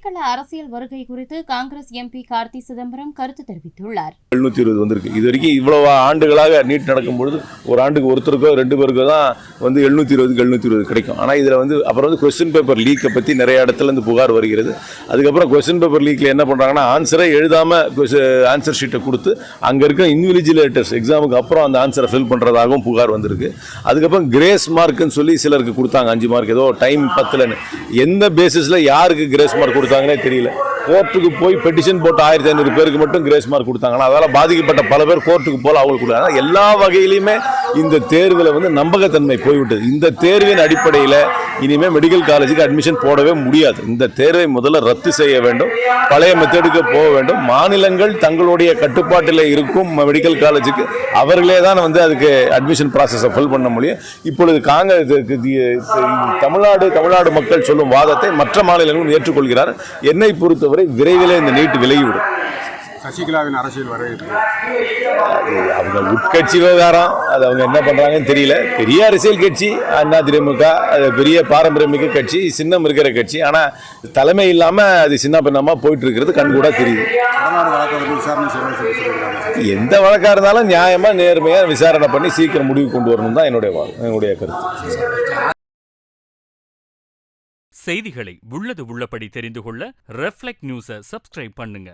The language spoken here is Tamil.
சசிகலா அரசியல் வருகை குறித்து காங்கிரஸ் எம்பி கார்த்தி சிதம்பரம் கருத்து தெரிவித்துள்ளார். 720 வந்திருக்கு. இது வரைக்கும் இவ்வளவு ஆண்டுகளாக நீட் நடக்கும்பொழுது ஒரு ஆண்டுக்கு ஒருத்தருக்கோ 2 பேருக்கோ தான் 720 கிடைக்கும். ஆனால் இதில் அப்புறம் கொஸ்டின் பேப்பர் லீக்கை பற்றி நிறைய இடத்துல இருந்து புகார் வருகிறது. அதுக்கப்புறம் கொஸ்டின் பேப்பர் லீக்கில் என்ன பண்ணுறாங்கன்னா ஆன்சரை எழுதாமல் ஆன்சர் ஷீட்டை கொடுத்து அங்கே இருக்க இன்விஜிலேட்டர்ஸ் எக்ஸாமுக்கு அப்புறம் அந்த ஆன்சரை ஃபில் பண்ணுறதாகவும் புகார் வந்திருக்கு. அதுக்கப்புறம் கிரேஸ் மார்க்குன்னு சொல்லி சிலருக்கு கொடுத்தாங்க 5 மார்க் ஏதோ டைம் பத்தலன்னு. எந்த பேசிஸில் யாருக்கு கிரேஸ் மார்க் கொடுத்தாங்கன்னே தெரியல. கோர்ட்டுக்கு போய் பெட்டிஷன் போட்டு 1500 பேருக்கு மட்டும் கிரேஸ் மார்க் கொடுத்தாங்கன்னா அதனால் பாதிக்கப்பட்ட பல பேர் கோர்ட்டுக்கு போல அவங்களுக்கு கொடுத்தாங்க. எல்லா வகையிலுமே இந்த தேர்வில் நம்பகத்தன்மை போய்விட்டது. இந்த தேர்வின் அடிப்படையில் இனிமேல் மெடிக்கல் காலேஜுக்கு அட்மிஷன் போடவே முடியாது. இந்த தேர்வை முதல்ல ரத்து செய்ய வேண்டும், பழைய மெத்தடுக்கு போக வேண்டும். மாநிலங்கள் தங்களுடைய கட்டுப்பாட்டில் இருக்கும் மெடிக்கல் காலேஜுக்கு அவர்களே தான் அதுக்கு அட்மிஷன் ப்ராசஸை ஃபில் பண்ண முடியும். இப்பொழுது தமிழ்நாடு மக்கள் சொல்லும் வாதத்தை மற்ற மாநிலங்களும் ஏற்றுக்கொள்கிறார். என்னை பொறுத்தவரை விரைவில் இந்த நீட் விலகிவிடும். சசிகலாவின் அரசியல் வரவேற்பு அவங்க உட்கட்சி விவகாரம், அது அவங்க என்ன பண்றாங்கன்னு தெரியல. பெரிய அரசியல் கட்சி அதிமுக, அது பெரிய பாரம்பரியமிக்க கட்சி, சின்னம் இருக்கிற கட்சி. ஆனா தலைமை இல்லாம அது சின்ன பின்னமா போயிட்டு இருக்கிறது கண்கூடா தெரியுது. எந்த வழக்கா இருந்தாலும் நியாயமா நேர்மையா விசாரணை பண்ணி சீக்கிரம் முடிவு கொண்டு வரணும் தான் என்னுடைய கருத்து. செய்திகளை உள்ளது உள்ளபடி தெரிந்து கொள்ள ரெஃப்ளெக்ட் நியூஸை சப்ஸ்கிரைப் பண்ணுங்க.